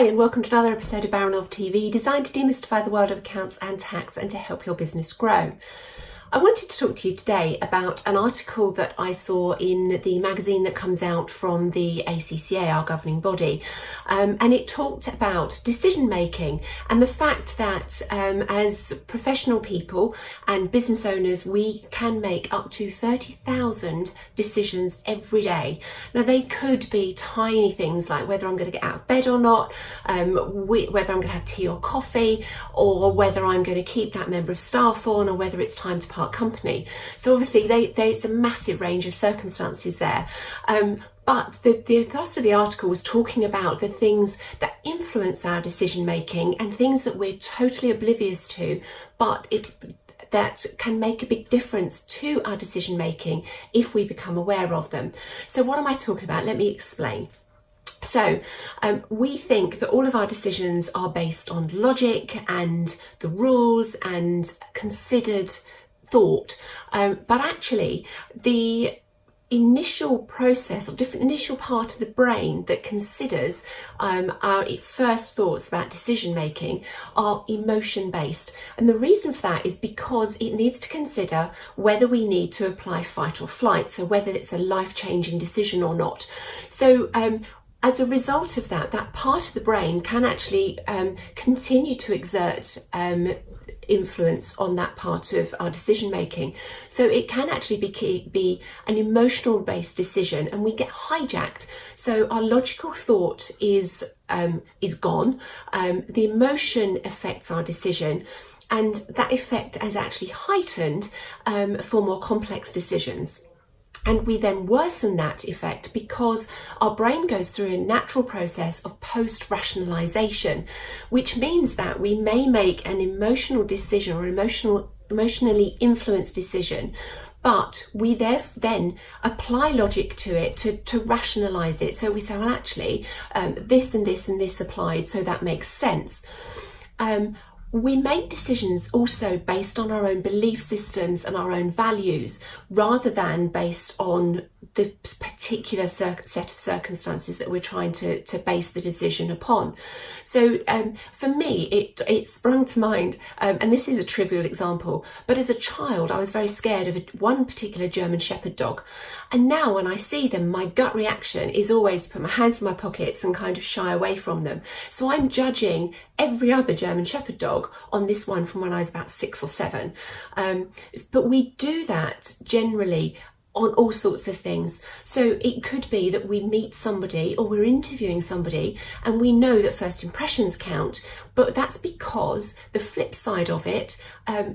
Hi and welcome to another episode of Baranov TV, designed to demystify the world of accounts and tax and to help your business grow. I wanted to talk to you today about an article that I saw in the magazine that comes out from the ACCA, our governing body, and it talked about decision making and the fact that as professional people and business owners, we can make up to 30,000 decisions every day. Now they could be tiny things like whether I'm going to get out of bed or not, whether I'm going to have tea or coffee, or whether I'm going to keep that member of staff on, or whether it's time to part company. So obviously there's a massive range of circumstances there. But the thrust of the article was talking about the things that influence our decision making and things that we're totally oblivious to, but that can make a big difference to our decision making if we become aware of them. So what am I talking about? Let me explain. So we think that all of our decisions are based on logic and the rules and considered thought, but actually the initial process or different initial part of the brain that considers our first thoughts about decision making are emotion based, and the reason for that is because it needs to consider whether we need to apply fight or flight, so whether it's a life-changing decision or not. So as a result of that, that part of the brain can actually continue to exert influence on that part of our decision making. So it can actually be an emotional based decision, and we get hijacked. So our logical thought is gone. The emotion affects our decision, and that effect is actually heightened for more complex decisions. And we then worsen that effect because our brain goes through a natural process of post-rationalization, which means that we may make an emotional decision or emotionally influenced decision, but we then apply logic to it to rationalize it. So we say, well, actually, this and this and this applied, so that makes sense. We make decisions also based on our own belief systems and our own values, rather than based on the particular set of circumstances that we're trying to base the decision upon. So for me, it sprung to mind, and this is a trivial example, but as a child, I was very scared of one particular German Shepherd dog. And now when I see them, my gut reaction is always to put my hands in my pockets and kind of shy away from them. So I'm judging every other German Shepherd dog on this one from when I was about 6 or 7. But we do that generally on all sorts of things. So it could be that we meet somebody or we're interviewing somebody and we know that first impressions count, but that's because the flip side of it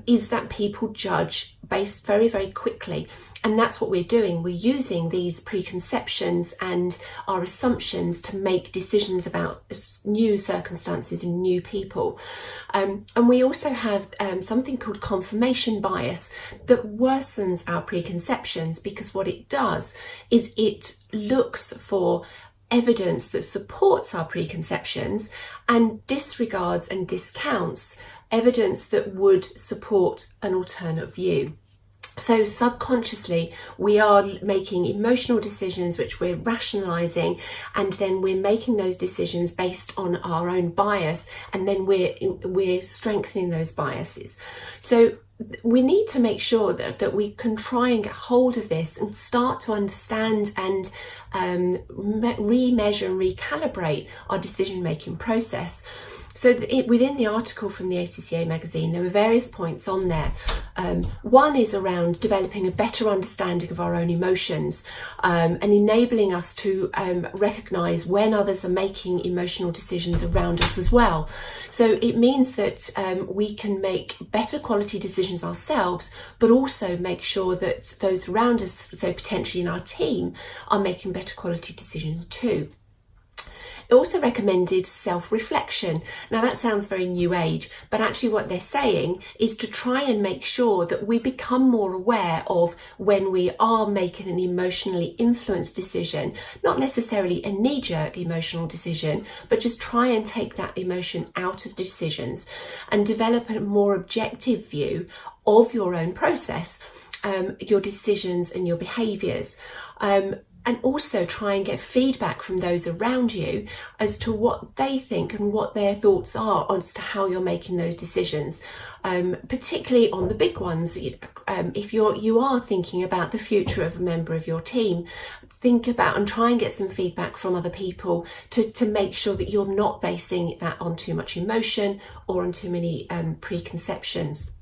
is that people judge based very, very quickly. And that's what we're doing. We're using these preconceptions and our assumptions to make decisions about new circumstances and new people. And we also have something called confirmation bias that worsens our preconceptions, because what it does is it looks for evidence that supports our preconceptions and disregards and discounts evidence that would support an alternate view. So subconsciously, we are making emotional decisions which we're rationalizing, and then we're making those decisions based on our own bias, and then we're strengthening ththose biases. So we need to make sure that we can try and get hold of this and start to understand and remeasure and recalibrate our decision-making process. So within the article from the ACCA magazine, there were various points on there. One is around developing a better understanding of our own emotions and enabling us to recognise when others are making emotional decisions around us as well. So it means that we can make better quality decisions ourselves, but also make sure that those around us, so potentially in our team, are making better quality decisions too. It also recommended self-reflection. Now that sounds very new age, but actually what they're saying is to try and make sure that we become more aware of when we are making an emotionally influenced decision, not necessarily a knee-jerk emotional decision, but just try and take that emotion out of decisions and develop a more objective view of your own process, your decisions and your behaviours. and also try and get feedback from those around you as to what they think and what their thoughts are as to how you're making those decisions, particularly on the big ones. If you are thinking about the future of a member of your team, think about and try and get some feedback from other people to make sure that you're not basing that on too much emotion or on too many preconceptions.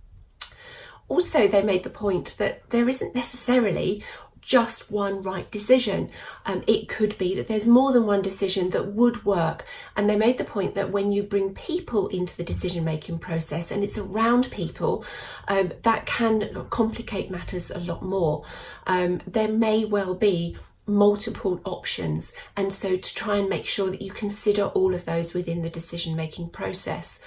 Also, they made the point that there isn't necessarily just one right decision. It could be that there's more than one decision that would work, and they made the point that when you bring people into the decision making process and it's around people, that can complicate matters a lot more. There may well be multiple options, and so to try and make sure that you consider all of those within the decision making process.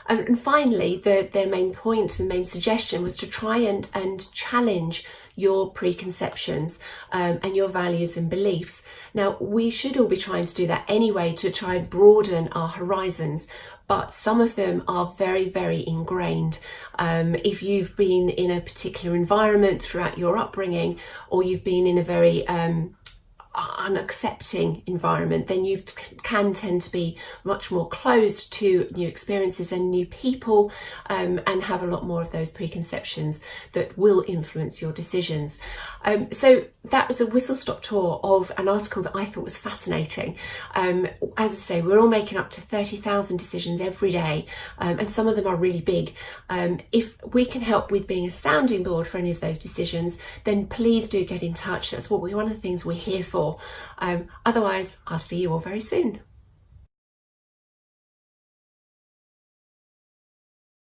And finally, their main point and main suggestion was to try and challenge your preconceptions and your values and beliefs. Now, we should all be trying to do that anyway, to try and broaden our horizons, but some of them are very, very ingrained. If you've been in a particular environment throughout your upbringing, or you've been in a very unaccepting environment, then you can tend to be much more closed to new experiences and new people, and have a lot more of those preconceptions that will influence your decisions. So that was a whistle-stop tour of an article that I thought was fascinating. As I say, we're all making up to 30,000 decisions every day, and some of them are really big. If we can help with being a sounding board for any of those decisions, then please do get in touch. That's one of the things we're here for. Otherwise, I'll see you all very soon.